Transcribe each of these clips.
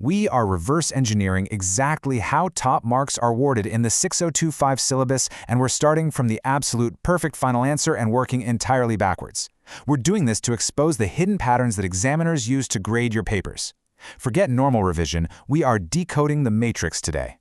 We are reverse engineering exactly how top marks are awarded in the 6025 syllabus, and we're starting from the absolute perfect final answer and working entirely backwards. We're doing this to expose the hidden patterns that examiners use to grade your papers. Forget normal revision, we are decoding the matrix today.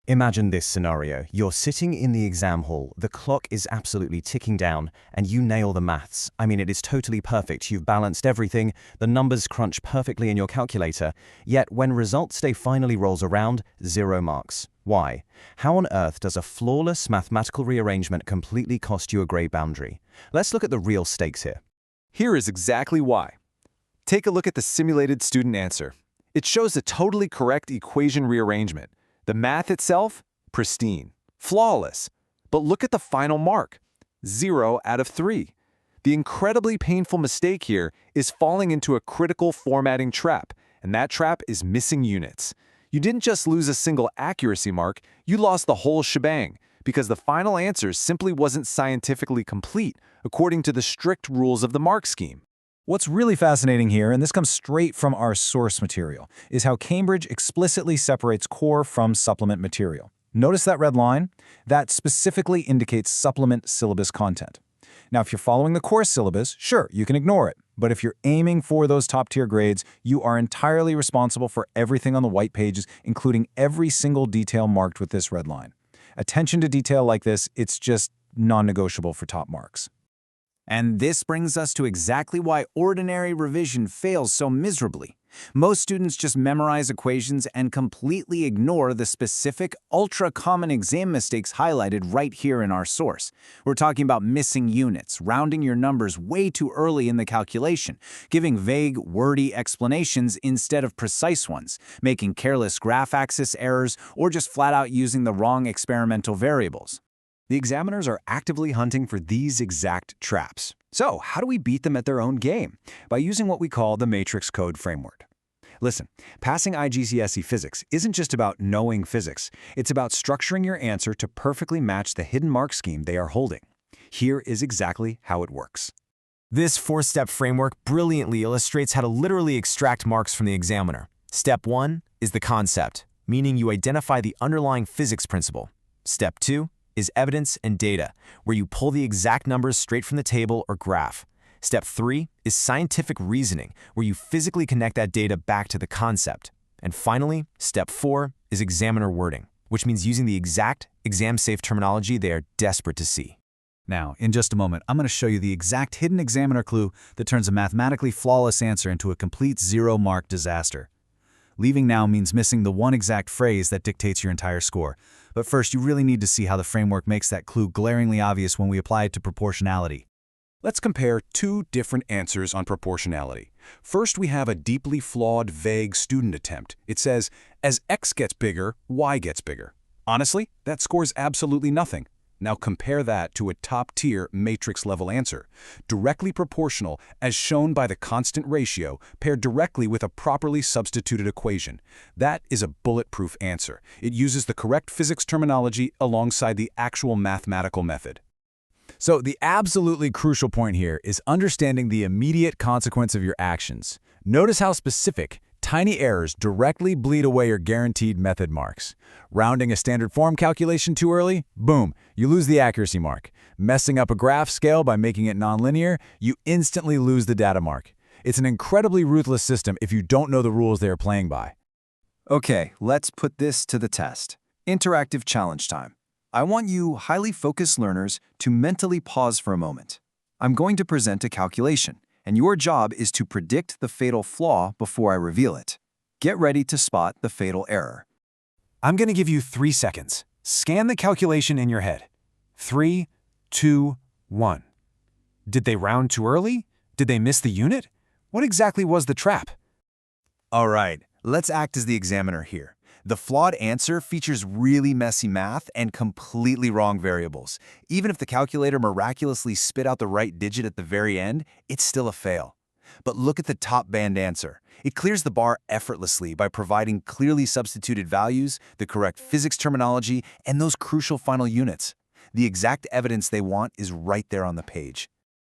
Imagine this scenario. You're sitting in the exam hall, the clock is absolutely ticking down, and you nail the maths. I mean, it is totally perfect. You've balanced everything, the numbers crunch perfectly in your calculator, yet when results day finally rolls around, 0 marks. Why? How on earth does a flawless mathematical rearrangement completely cost you a grade boundary? Let's look at the real stakes here. Here is exactly why. Take a look at the simulated student answer. It shows a totally correct equation rearrangement. The math itself, pristine, flawless. But look at the final mark, 0 out of 3. The incredibly painful mistake here is falling into a critical formatting trap, and that trap is missing units. You didn't just lose a single accuracy mark, you lost the whole shebang, because the final answer simply wasn't scientifically complete, according to the strict rules of the mark scheme. What's really fascinating here, and this comes straight from our source material, is how Cambridge explicitly separates core from supplement material. Notice that red line? That specifically indicates supplement syllabus content. Now, if you're following the core syllabus, sure, you can ignore it. But if you're aiming for those top-tier grades, you are entirely responsible for everything on the white pages, including every single detail marked with this red line. Attention to detail like this, it's just non-negotiable for top marks. And this brings us to exactly why ordinary revision fails so miserably. Most students just memorize equations and completely ignore the specific, ultra-common exam mistakes highlighted right here in our source. We're talking about missing units, rounding your numbers way too early in the calculation, giving vague, wordy explanations instead of precise ones, making careless graph axis errors, or just flat out using the wrong experimental variables. The examiners are actively hunting for these exact traps. So, how do we beat them at their own game? By using what we call the matrix code framework. Listen, passing IGCSE Physics isn't just about knowing physics. It's about structuring your answer to perfectly match the hidden mark scheme they are holding. Here is exactly how it works. This 4-step framework brilliantly illustrates how to literally extract marks from the examiner. Step 1 is the concept, meaning you identify the underlying physics principle. Step 2 is evidence and data, where you pull the exact numbers straight from the table or graph. Step 3 is scientific reasoning, where you physically connect that data back to the concept. And finally, Step 4 is examiner wording, which means using the exact exam-safe terminology they are desperate to see. Now, in just a moment, I'm going to show you the exact hidden examiner clue that turns a mathematically flawless answer into a complete 0-mark disaster. Leaving now means missing the one exact phrase that dictates your entire score. But first, you really need to see how the framework makes that clue glaringly obvious when we apply it to proportionality. Let's compare two different answers on proportionality. First, we have a deeply flawed, vague student attempt. It says, as x gets bigger, y gets bigger. Honestly, that scores absolutely nothing. Now compare that to a top-tier matrix-level answer, directly proportional as shown by the constant ratio paired directly with a properly substituted equation. That is a bulletproof answer. It uses the correct physics terminology alongside the actual mathematical method. So the absolutely crucial point here is understanding the immediate consequence of your actions. Notice how specific, tiny errors directly bleed away your guaranteed method marks. Rounding a standard form calculation too early? Boom, you lose the accuracy mark. Messing up a graph scale by making it nonlinear? You instantly lose the data mark. It's an incredibly ruthless system if you don't know the rules they are playing by. Okay, let's put this to the test. Interactive challenge time. I want you highly focused learners to mentally pause for a moment. I'm going to present a calculation, and your job is to predict the fatal flaw before I reveal it. Get ready to spot the fatal error. I'm going to give you 3 seconds. Scan the calculation in your head. 3, 2, 1. Did they round too early? Did they miss the unit? What exactly was the trap? All right, let's act as the examiner here. The flawed answer features really messy math and completely wrong variables. Even if the calculator miraculously spit out the right digit at the very end, it's still a fail. But look at the top band answer. It clears the bar effortlessly by providing clearly substituted values, the correct physics terminology, and those crucial final units. The exact evidence they want is right there on the page.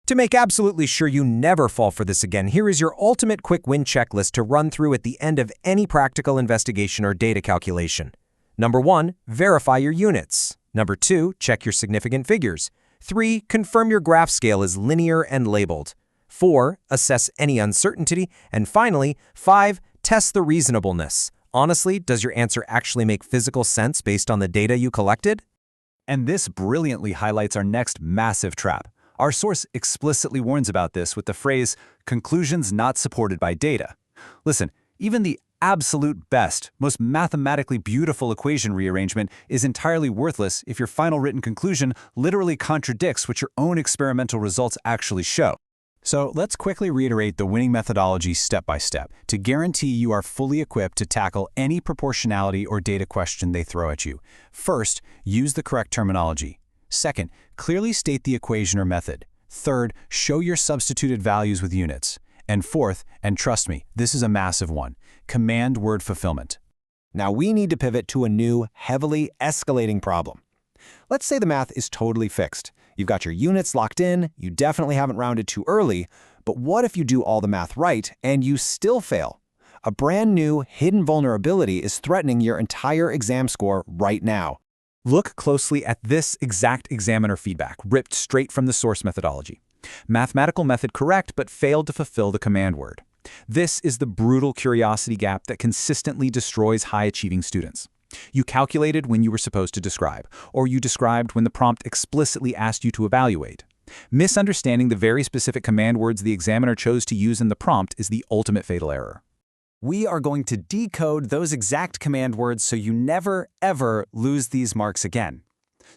To make absolutely sure you never fall for this again, here is your ultimate quick win checklist to run through at the end of any practical investigation or data calculation. Number 1, verify your units. Number 2, check your significant figures. 3, confirm your graph scale is linear and labeled. 4, assess any uncertainty. And finally, 5, test the reasonableness. Honestly, does your answer actually make physical sense based on the data you collected? And this brilliantly highlights our next massive trap. Our source explicitly warns about this with the phrase, conclusions not supported by data. Listen, even the absolute best, most mathematically beautiful equation rearrangement is entirely worthless if your final written conclusion literally contradicts what your own experimental results actually show. So let's quickly reiterate the winning methodology step by step to guarantee you are fully equipped to tackle any proportionality or data question they throw at you. First, use the correct terminology. Second, clearly state the equation or method. Third, show your substituted values with units. And fourth, and trust me, this is a massive one, command word fulfillment. Now we need to pivot to a new, heavily escalating problem. Let's say the math is totally fixed. You've got your units locked in, you definitely haven't rounded too early, but what if you do all the math right and you still fail? A brand new, hidden vulnerability is threatening your entire exam score right now. Look closely at this exact examiner feedback, ripped straight from the source methodology. Mathematical method correct, but failed to fulfill the command word. This is the brutal curiosity gap that consistently destroys high-achieving students. You calculated when you were supposed to describe, or you described when the prompt explicitly asked you to evaluate. Misunderstanding the very specific command words the examiner chose to use in the prompt is the ultimate fatal error. We are going to decode those exact command words so you never, ever lose these marks again.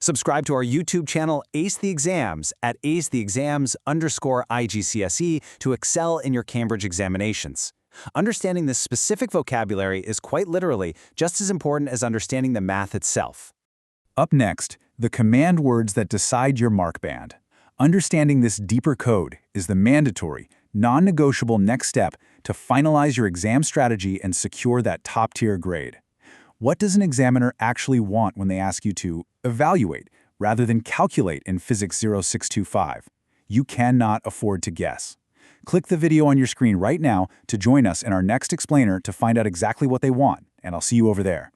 Subscribe to our YouTube channel, Ace the Exams, at acetheexams_IGCSE to excel in your Cambridge examinations. Understanding this specific vocabulary is quite literally just as important as understanding the math itself. Up next, the command words that decide your mark band. Understanding this deeper code is the mandatory, non-negotiable next step to finalize your exam strategy and secure that top-tier grade. What does an examiner actually want when they ask you to evaluate rather than calculate in Physics 0625? You cannot afford to guess. Click the video on your screen right now to join us in our next explainer to find out exactly what they want, and I'll see you over there.